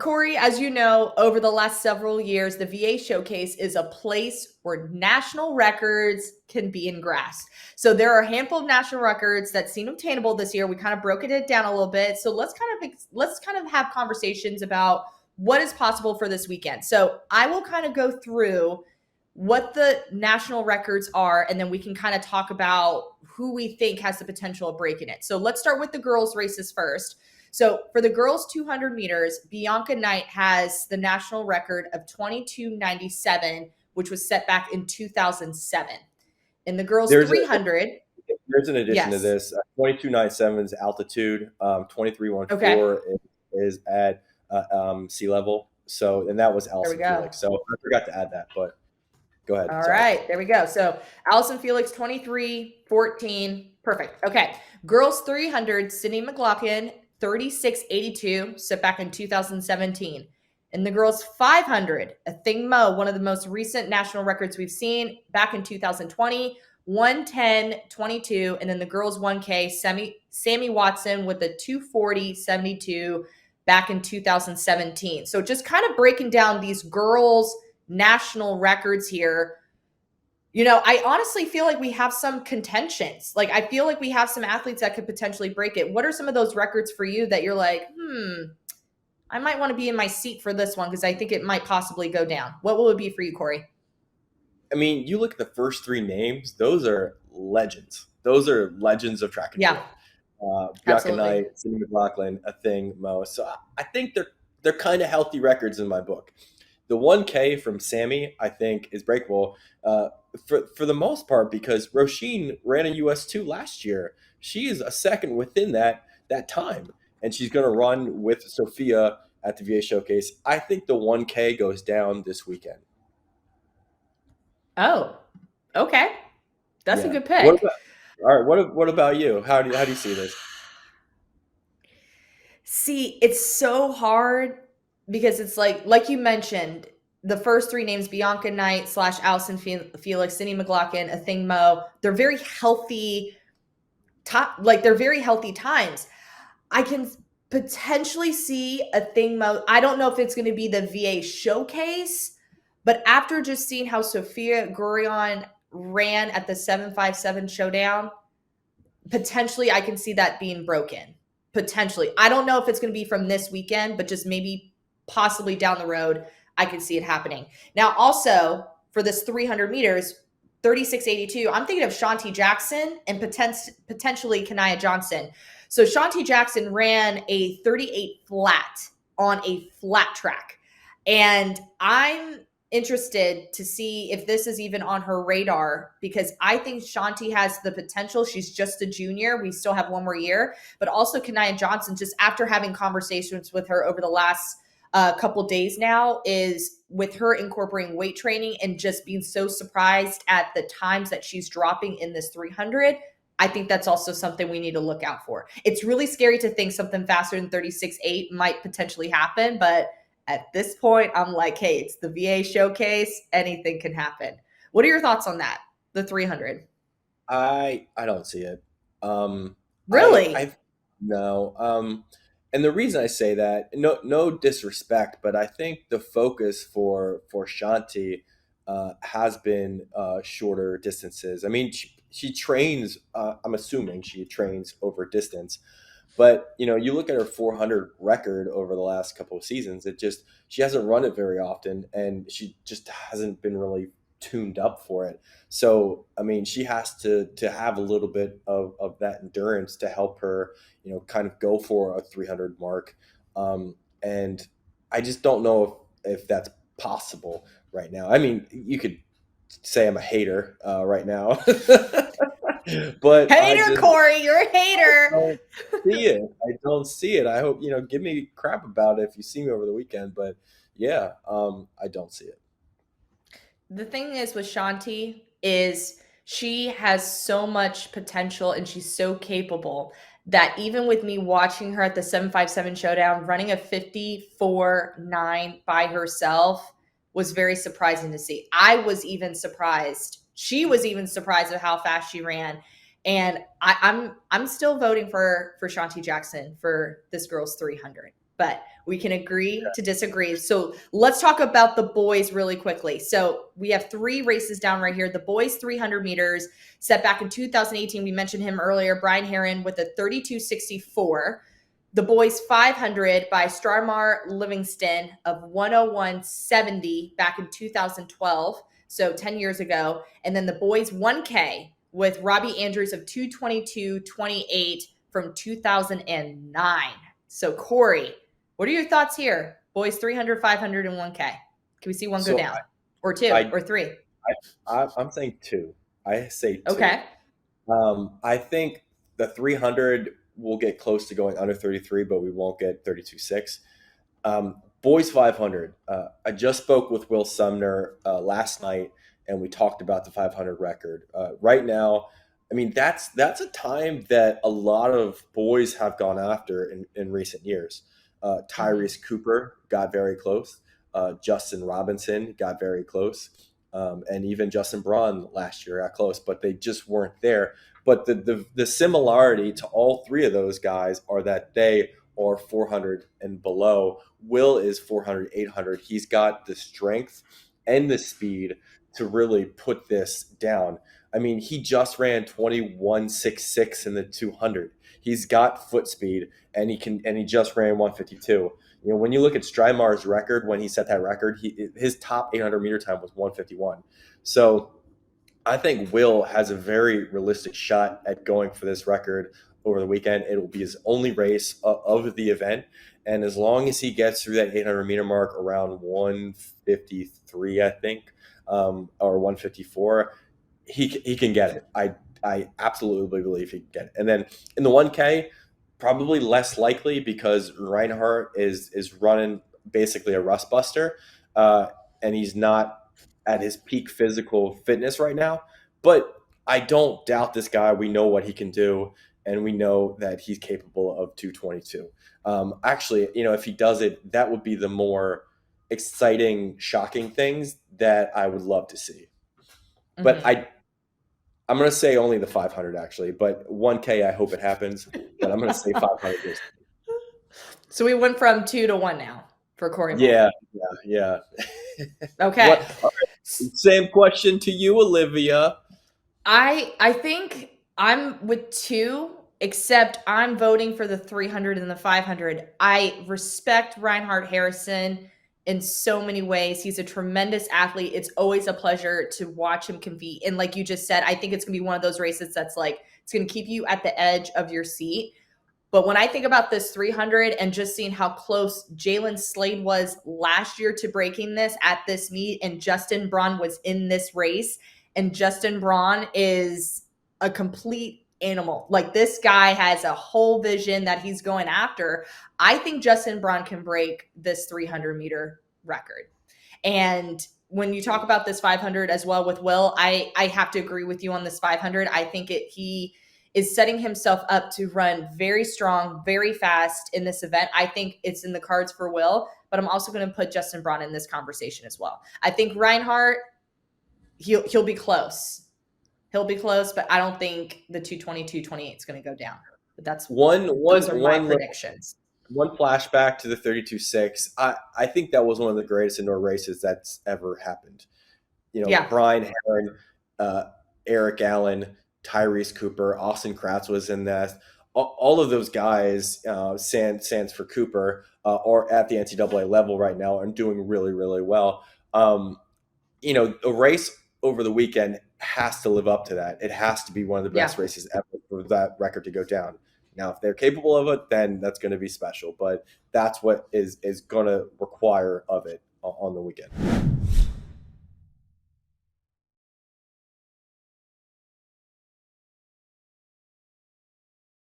Cory, as you know, over the last several years, the VA Showcase is a place where national records can be engrassed. So there are a handful of national records that seem obtainable this year. We kind of broke it down a little bit. So let's kind of have conversations about what is possible for this weekend. So I will kind of go through what the national records are, and then we can kind of talk about who we think has the potential of breaking it. So let's start with the girls' races first. So for the girls 200 meters, Bianca Knight has the national record of 22:97, which was set back in 2007. In the girls There's a 300, there's an addition to yes. this. 2297's altitude. Okay, 2314 is at sea level. So, and that was there we Allison go. Felix. So I forgot to add that, but go ahead. All Sorry. right, there we go. So Allison Felix, 23:14. Perfect. Okay. Girls 300, Sydney McLaughlin, 36:82, set back in 2017. In the girls 500, a Thing Mo, one of the most recent national records we've seen, back in 2020, 110:22. And then the girls 1K, Sammy Watson with a 240:72 back in 2017. So just kind of breaking down these girls' national records here. I honestly feel like we have some contentions. Like, I feel like we have some athletes that could potentially break it. What are some of those records for you that you're like, I might want to be in my seat for this one because I think it might possibly go down? What will it be for you, Cory? I mean, you look at the first three names; those are legends. Those are legends of track and Yeah, field. Bianca absolutely. Knight, Sydney McLaughlin, a thing, Mo. So I think they're kind of healthy records in my book. The 1K from Sammy, I think, is breakable for the most part because Roisin ran a US2 last year. She is a second within that time, and she's going to run with Sophia at the VA Showcase. I think the 1K goes down this weekend. Oh, okay. That's a Yeah. good What pick. about all right? What about you? How do you see this? See, it's so hard because it's like you mentioned, the first three names, Bianca Knight slash Allison Felix, Sydney McLaughlin, a Thing Mo, they're very healthy like they're very healthy times. I can potentially see a Thing Mo. I don't know if it's going to be the VA Showcase, but after just seeing how Sophia Gurion ran at the 757 showdown, potentially I can see that being broken. Potentially. I don't know if it's going to be from this weekend, but just maybe possibly down the road, I can see it happening. Now, also for this 300 meters, 36:82, I'm thinking of Shanti Jackson and potentially Kanaya Johnson. So Shanti Jackson ran a 38 flat on a flat track. And I'm interested to see if this is even on her radar because I think Shanti has the potential. She's just a junior. We still have one more year. But also Kanaya Johnson, just after having conversations with her over the last couple days now, is with her incorporating weight training and just being so surprised at the times that she's dropping in this 300. I think that's also something we need to look out for. It's really scary to think something faster than 36.8 might potentially happen, but at this point, I'm like, hey, it's the VA Showcase. Anything can happen. What are your thoughts on that? The 300. I don't see it. I Really? no. And the reason I say that, no disrespect, but I think the focus for Shanti has been shorter distances. I mean, she trains. I'm assuming she trains over distance, but you look at her 400 record over the last couple of seasons. She hasn't run it very often, and she just hasn't been really tuned up for it. So, I mean, she has to have a little bit of that endurance to help her, kind of go for a 300 mark. And I just don't know if that's possible right now. I mean, you could say I'm a hater right now, but Hater, Cory. You're a hater. don't see it. I don't see it. I hope, give me crap about it if you see me over the weekend. But yeah, I don't see it. The thing is with Shanti is she has so much potential and she's so capable that even with me watching her at the 757 showdown running a 54.9 by herself was very surprising to see. I was even surprised. She was even surprised at how fast she ran. And I'm still voting for Shanti Jackson for this girl's 300. but we can agree to disagree. So let's talk about the boys really quickly. So we have 3 races down right here. The boys 300 meters set back in 2018. We mentioned him earlier, Brian Herron with a 32.64. The boys 500 by Starmar Livingston of 101.70 back in 2012, so 10 years ago. And then the boys 1K with Robbie Andrews of 222.28 from 2009. So, Cory, what are your thoughts here? Boys 300, 500, and 1K. Can we see one go So down? Or 2 I, or 3? I'm saying two. I say two. Okay. I think the 300 will get close to going under 33, but we won't get 32.6. Boys 500. I just spoke with Will Sumner last night, and we talked about the 500 record. Right now, I mean that's a time that a lot of boys have gone after in recent years. Tyrese Cooper got very close. Justin Robinson got very close. And even Justin Braun last year got close, but they just weren't there. But the similarity to all 3 of those guys are that they are 400 and below. Will is 400, 800. He's got the strength and the speed to really put this down. I mean, he just ran 21.66 in the 200. He's got foot speed, and he just ran 152. You know, when you look at Strymar's record, when he set that record, his top 800 meter time was 151. So I think Will has a very realistic shot at going for this record over the weekend. It will be his only race of the event. And as long as he gets through that 800 meter mark around 153, I think, or 154, he can get it. I absolutely believe he can get it. And then in the 1K, probably less likely because Reinhardt is running basically a rust buster, and he's not at his peak physical fitness right now. But I don't doubt this guy. We know what he can do, and we know that he's capable of 222. Actually, you know, if he does it, that would be the more exciting, shocking things that I would love to see. But Mm-hmm. I'm going to say only the 500 actually, but 1K I hope it happens. But I'm going to say 500. So we went from 2 to 1 now for Cory Moore. Yeah. Okay. What? All right. Same question to you, Olivia. I think I'm with 2, except I'm voting for the 300 and the 500. I respect Reinhard Harrison in so many ways. He's a tremendous athlete. It's always a pleasure to watch him compete. And like you just said, I think it's going to be one of those races that's like, it's going to keep you at the edge of your seat. But when I think about this 300 and just seeing how close Jalen Slade was last year to breaking this at this meet, and Justin Braun was in this race, and Justin Braun is a complete animal. Like, this guy has a whole vision that he's going after. I think Justin Braun can break this 300 meter record. And when you talk about this 500 as well with Will, I have to agree with you on this 500. I think he is setting himself up to run very strong, very fast in this event. I think it's in the cards for Will, but I'm also going to put Justin Braun in this conversation as well. I think Reinhardt, he'll be close. He'll be close, but I don't think the 222-28 is going to go down. But those are my predictions. One flashback to the 32.6. I think that was one of the greatest indoor races that's ever happened. You know, Yeah. Brian Herron, Eric Allen, Tyrese Cooper, Austin Kratz was in that. All of those guys, sans for Cooper, are at the NCAA level right now and doing really, really well. You know, a race over the weekend has to live up to that. It has to be one of the best races ever for that record to go down. Now, if they're capable of it, then that's going to be special. But that's what is going to require of it on the weekend.